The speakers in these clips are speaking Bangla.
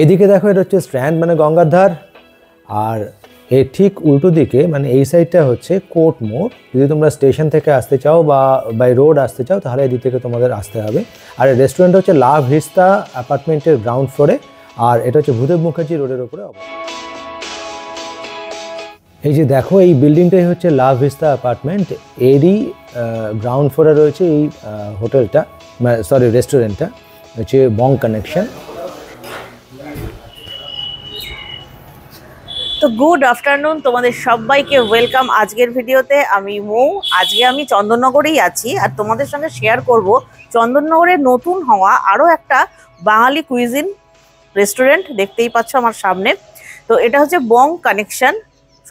এইদিকে দেখো এটা হচ্ছে স্ট্র্যান্ড মানে গঙ্গার ধার, আর এর ঠিক উল্টো দিকে মানে এই সাইডটা হচ্ছে কোর্ট মোড়। যদি তোমরা স্টেশন থেকে আসতে চাও বা বাই রোড আসতে চাও তাহলে এদিক থেকে তোমাদের আসতে হবে। আর এই রেস্টুরেন্ট হচ্ছে লাভ ভিস্তা অ্যাপার্টমেন্টের গ্রাউন্ড ফ্লোরে, আর এটা হচ্ছে ভূদেব মুখার্জি রোডের ওপরে। এই যে দেখো এই বিল্ডিংটাই হচ্ছে লাভ ভিস্তা অ্যাপার্টমেন্ট, এরই গ্রাউন্ড ফ্লোরে রয়েছে এই হোটেলটা, সরি রেস্টুরেন্টটা হচ্ছে বং কানেকশন। তো গুড আফটারনুন, তোমাদের সবাইকে ওয়েলকাম আজকের ভিডিওতে। আমি মৌ। আজকে আমি চন্দননগরেই আছি আর তোমাদের সঙ্গে শেয়ার করব চন্দননগরে নতুন হওয়া আরও একটা বাঙালি কুইজিন রেস্টুরেন্ট। দেখতেই পাচ্ছ আমার সামনে। তো এটা হচ্ছে বং কানেকশন।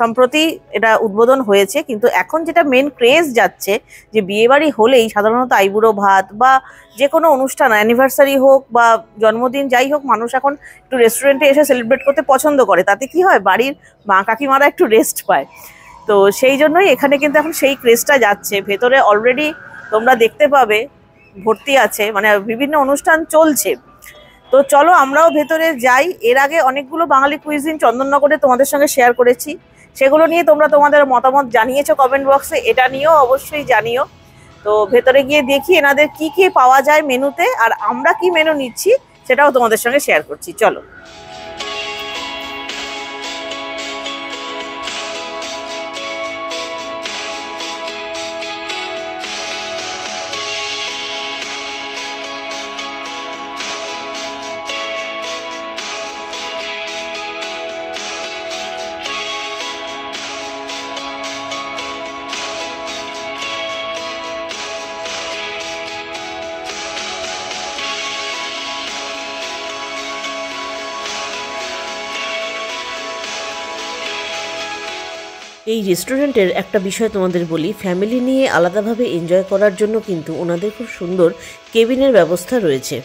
সম্প্রতি এটা উদ্বোধন হয়েছে, কিন্তু এখন যেটা মেন ক্রেজ যাচ্ছে যে বিয়েবাড়ি হলেই সাধারণত আইবুড়ো ভাত বা যে কোনো অনুষ্ঠান, অ্যানিভার্সারি হোক বা জন্মদিন যাই হোক, মানুষ এখন একটু রেস্টুরেন্টে এসে সেলিব্রেট করতে পছন্দ করে। তাতে কি হয়, বাড়ির মা কাকিমারা একটু রেস্ট পায়। তো সেই জন্যই এখানে কিন্তু এখন সেই ক্রেজটা যাচ্ছে। ভেতরে অলরেডি তোমরা দেখতে পাবে ভর্তি আছে, মানে বিভিন্ন অনুষ্ঠান চলছে। তো চলো আমরাও ভেতরে যাই। এর আগে অনেকগুলো বাঙালি কুইজিন চন্দননগরে তোমাদের সঙ্গে শেয়ার করেছি, সেগুলো নিয়ে তোমরা তোমাদের মতামত জানিয়েছো কমেন্ট বক্সে, এটা নিয়েও অবশ্যই জানিও। তো ভেতরে গিয়ে দেখি এনাদের কি কি পাওয়া যায় মেনুতে, আর আমরা কি মেনু নিচ্ছি সেটাও তোমাদের সঙ্গে শেয়ার করছি। চলো। এই রেস্টুরেন্টের একটা বিষয় তোমাদের বলি, ফ্যামিলি নিয়ে আলাদাভাবে এনজয় করার জন্য কিন্তু ওনাদের খুব সুন্দর কেবিনের ব্যবস্থা রয়েছে।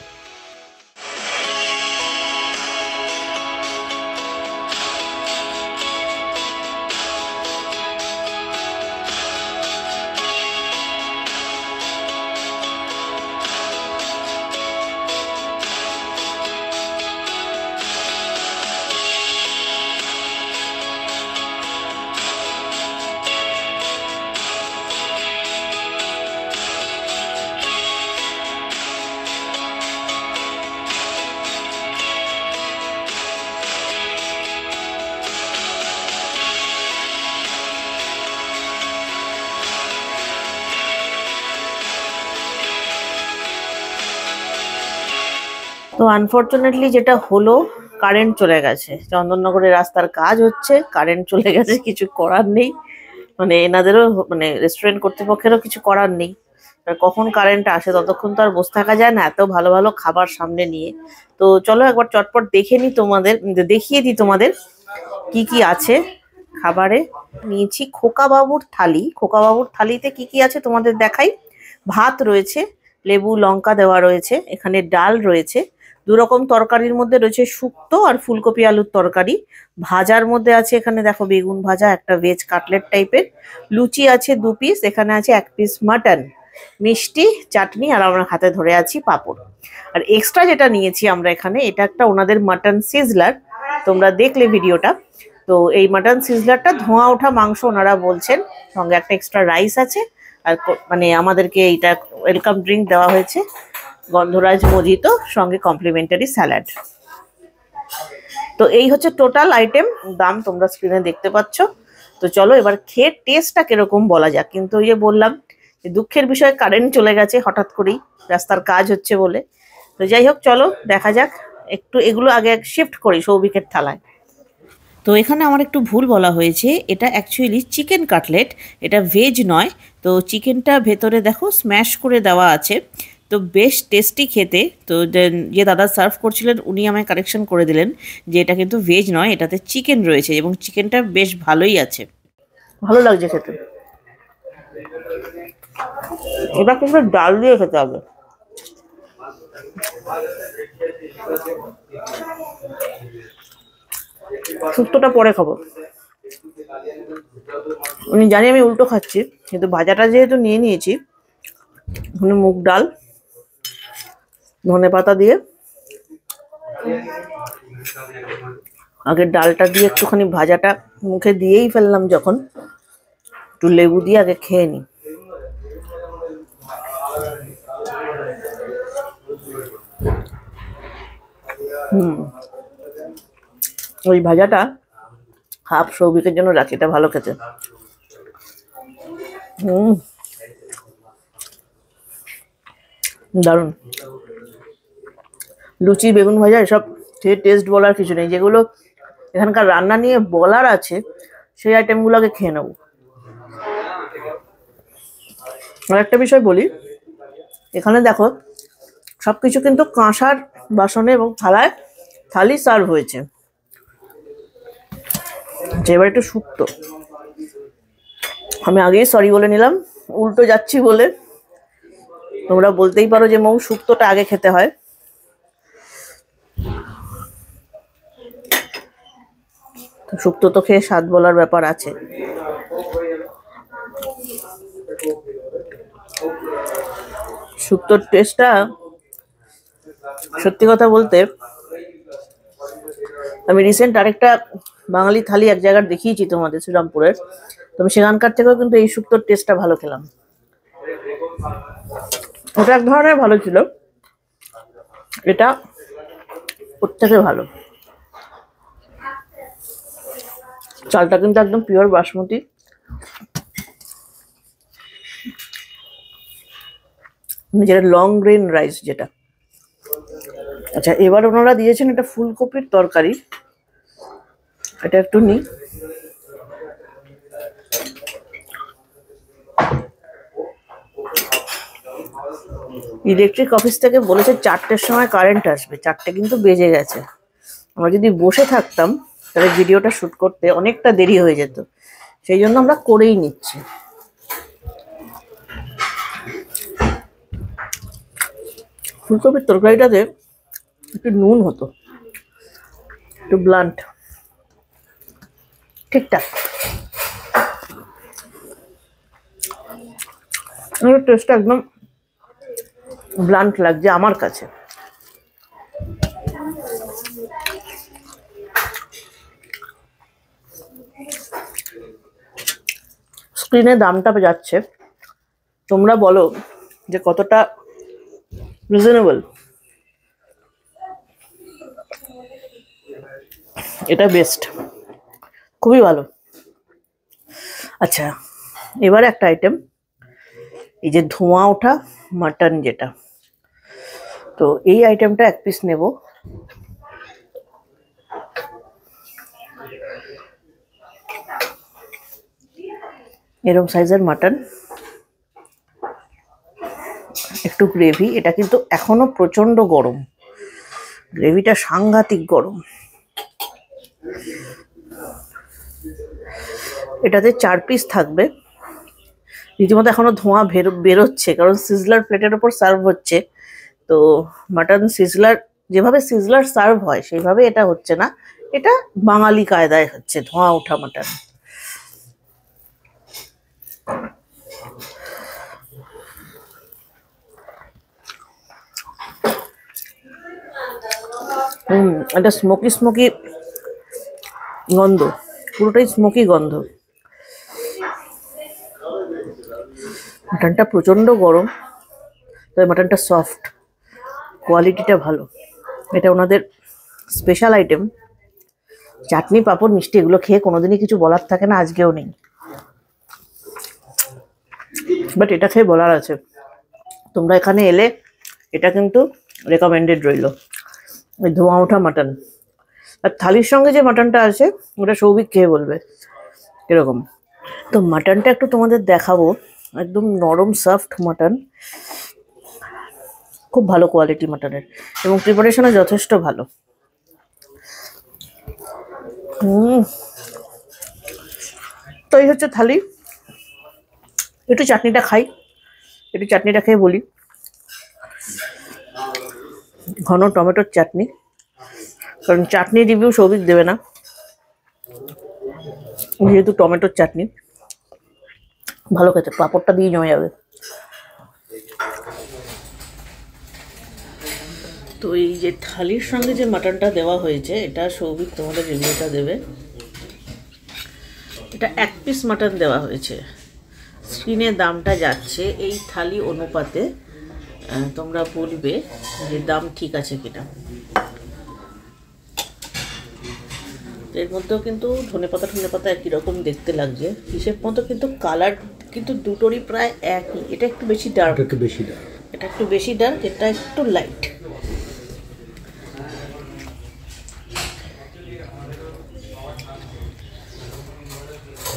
তো আনফর্চুনেটলি যেটা হলো, কারেন্ট চলে গেছে। চন্দননগরের রাস্তার কাজ হচ্ছে, কারেন্ট চলে গেছে, কিছু করার নেই। মানে এনাদেরও, মানে রেস্টুরেন্ট কর্তৃপক্ষেরও কিছু করার নেই। আর কখন কারেন্ট আসে ততক্ষণ তো আর বসে থাকা যায় না এত ভালো ভালো খাবার সামনে নিয়ে। তো চলো একবার চটপট দেখিয়ে দিই তোমাদের কি কি আছে খাবারে। নিয়েছি খোকাবাবুর থালি। খোকাবাবুর থালিতে কি কি আছে তোমাদের দেখাই। ভাত রয়েছে, লেবু লঙ্কা দেওয়া রয়েছে, এখানে ডাল রয়েছে, দু রকম তরকারির মধ্যে রয়েছে শুক্তো আর ফুলকপি আলুর তরকারি। ভাজার মধ্যে আছে এখানে দেখো বেগুন ভাজা, একটা ভেজ কাটলেট টাইপের, লুচি আছে 2 পিস, এখানে আছে 1 পিস মাটন, মিষ্টি, চাটনি, আর আমরা হাতে ধরে আছি পাঁপড়। আর এক্সট্রা যেটা নিয়েছি আমরা এখানে, এটা একটা ওনাদের মাটন সিজলার, তোমরা দেখলে ভিডিওটা। তো এই মাটন সিজলারটা ধোঁয়া ওঠা মাংস ওনারা বলছেন, সঙ্গে একটা এক্সট্রা রাইস আছে। আর মানে আমাদেরকে এইটা ওয়েলকাম ড্রিঙ্ক দেওয়া হয়েছে, গন্ধরাজ মজিতো, সঙ্গে কমপ্লিমেন্টারি স্যালাড। তো এই হচ্ছে টোটাল আইটেম, দাম তোমরা স্ক্রিনে দেখতে পাচ্ছ। তো চলো এবার খেয়ে টেস্টটা কিরকম বলা যাক। কিন্তু ওই যে বললাম যে দুঃখের বিষয় কারেন্ট চলে গেছে হঠাৎ করেই, রাস্তার কাজ হচ্ছে বলে। তো যাই হোক চলো দেখা যাক। একটু এগুলো আগে শিফট করি সৌভিকের থালায়। তো এখানে আমার একটু ভুল বলা হয়েছে, এটা অ্যাকচুয়ালি চিকেন কাটলেট, এটা ভেজ নয়। তো চিকেনটা ভেতরে দেখো স্ম্যাশ করে দেওয়া আছে, তো বেশ টেস্টি খেতে। তো যে দাদা সার্ভ করছিলেন উনি আমায় কারেকশন করে দিলেন যে এটা কিন্তু ভেজ নয়, এটাতে চিকেন রয়েছে এবং চিকেনটা বেশ ভালোই আছে, ভালো লাগছে খেতে। এবার কিন্তু ডাল দিয়ে খেতে হবে। শুক্তোটা পরে খাবো, আমি জানি আমি উল্টো খাচ্ছি, কিন্তু ভাজাটা যেহেতু নিয়ে নিয়েছি, মুগ ডাল ধনেপাতা দিয়ে আগে ডালটা দিয়ে একটুখানি ভাজাটা মুখে দিয়েই ফেললাম যখন, একটু লেবু দিয়ে আগে খেয়ে নি। ওই ভাজাটা হাফ সৌভিকের জন্য রাখি, এটা ভালো খেতে। দারুণ। লুচি, বেগুন ভাজা এসব খেয়ে টেস্ট বলার কিছু নেই, যেগুলো এখানকার রান্না নিয়ে বলার আছে সেই আইটেমগুলোকে খেয়ে নেব। আর একটা বিষয় বলি, এখানে দেখো সবকিছু কিন্তু কাঁসার বাসনে এবং থালি সার্ভ হয়েছে। এবার একটু শুক্তো, আমি আগেই সরি বলে নিলাম, উল্টো যাচ্ছি বলে। তোমরা বলতেই পারো যে মৌ শুক্তোটা আগে খেতে হয়। শুক্তো তো খেয়ে স্বাদ বলার ব্যাপার আছে। শুক্তোর টেস্টটা সত্যি কথা বলতে, আমি রিসেন্ট আরেকটা বাঙালি থালি এক জায়গায় দেখিয়েছি তোমাদের, শ্রীরামপুরের। তবে সেখানকার থেকেও কিন্তু এই শুক্তোর টেস্টটা ভালো খেলাম। ওটা এক ধরনের ভালো ছিল, এটা ওর থেকে ভালো। চালটা কিন্তু একদম পিওর বাসমতি। যেটা লং গ্রেন রাইস যেটা। আচ্ছা, এবার ওনারা দিয়েছেন এটা ফুলকপির তরকারি, এটা একটু নিই। ইলেকট্রিক অফিস থেকে বলেছে 4টের সময় কারেন্ট আসবে, 4টে কিন্তু বেজে গেছে। আমরা যদি বসে থাকতাম তাহলে ভিডিওটা শুট করতে অনেকটা দেরি হয়ে যেত, সেই জন্য আমরা করেই নিচ্ছি। ফুলকপির তরকারিটাতে একটু নুন হতো, একটু ব্লান্ট, ঠিকঠাক। টেস্টটা একদম ব্লান্ট লাগছে আমার কাছে। স্ক্রিনে দামটা যাচ্ছে, তোমরা বলো যে কতটা রিজনেবল। এটা বেস্ট, খুবই ভালো। আচ্ছা, এবারে একটা আইটেম, এই যে ধোঁয়া ওঠা মাটন যেটা, তো এই আইটেমটা 1 পিস নেব। এরকম সাইজের মাটন, একটু গ্রেভি। এটা কিন্তু এখনো প্রচন্ড গরম, গ্রেভিটা সাংঘাতিক গরম। এটাতে 4 পিস থাকবে। রীতিমতো এখনো ধোঁয়া বেরোচ্ছে, কারণ সিজলার প্লেটের ওপর সার্ভ হচ্ছে। তো মাটন সিজলার, যেভাবে সিজলার সার্ভ হয় সেইভাবে এটা হচ্ছে না, এটা বাঙালি কায়দায় হচ্ছে ধোঁয়া ওঠা মাটন। এটা স্মোকি স্মোকি গন্ধ, পুরোটাই স্মোকি গন্ধ। মাটনটা প্রচন্ড গরম, তবে মাটনটা সফট, কোয়ালিটিটা ভালো। এটা ওনাদের স্পেশাল আইটেম। চাটনি, পাঁপড়, মিষ্টি এগুলো খেয়ে কোনোদিনই কিছু বলার থাকে না, আজকেও নেই। বাট এটা খেয়ে বলার আছে, তোমরা এখানে এলে এটা কিন্তু রেকমেন্ডেড রইল, ওই ধোঁয়া ওঠা মাটন। আর থালির সঙ্গে যে মাটনটা আছে ওটা সৌভিক খেয়ে বলবে এরকম। তো মাটনটা একটু তোমাদের দেখাবো, একদম নরম সফট মাটন, খুব ভালো কোয়ালিটি মাটনের, এবং প্রিপারেশনও যথেষ্ট ভালো। তো এই হচ্ছে থালি। একটু চাটনিটা খাই, একটু চাটনিটা খেয়ে বলি। ঘন টমেটোর চাটনি, কারণ চাটনি রিভিউ সৌভিক দেবে না, যেহেতু টমেটোর চাটনি ভালো খেতে। পাঁপড়টা দিয়ে জমে যাবে। তো এই যে থালির সঙ্গে যে মাটনটা দেওয়া হয়েছে, এটা সৌভিক তোমাদের রিভিউটা দেবে। এটা 1 পিস মাটন দেওয়া হয়েছে, স্ক্রিনে দামটা যাচ্ছে এই থালি অনুপাতে, তোমরা বলবে যে দাম ঠিক আছে কিনা। এর মধ্যেও কিন্তু ধনেপাতা একই রকম দেখতে লাগছে হিসেব মতো, কিন্তু কালার কিন্তু দুটোরই প্রায় একই। এটা একটু বেশি ডার্ক, এটা একটু বেশি ডার্ক, এটা একটু লাইট।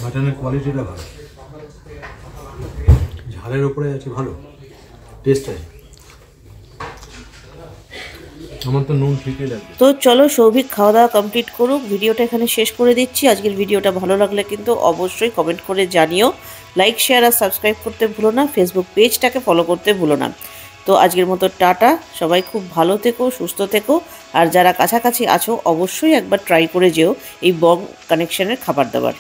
মাটনের কোয়ালিটিটা ভালো, ঝালের উপরে আছে, ভালো টেস্ট আছে। আমার তো নুন ঠিকই লাগে। তো চলো সৌভিক খাওয়া দাওয়া কমপ্লিট করুক, ভিডিওটা এখানে শেষ করে দিচ্ছি। আজকের ভিডিওটা ভালো লাগলে কিন্তু অবশ্যই কমেন্ট করে জানিও, লাইক শেয়ার আর সাবস্ক্রাইব করতে ভুলো না, ফেসবুক পেজটাকে ফলো করতে ভুলো না। তো আজকের মতো টাটা, সবাই খুব ভালো থেকো, সুস্থ থেকো। আর যারা কাছাকাছি আছো অবশ্যই একবার ট্রাই করে যেও এই বং কানেকশনের খাবার দাবার।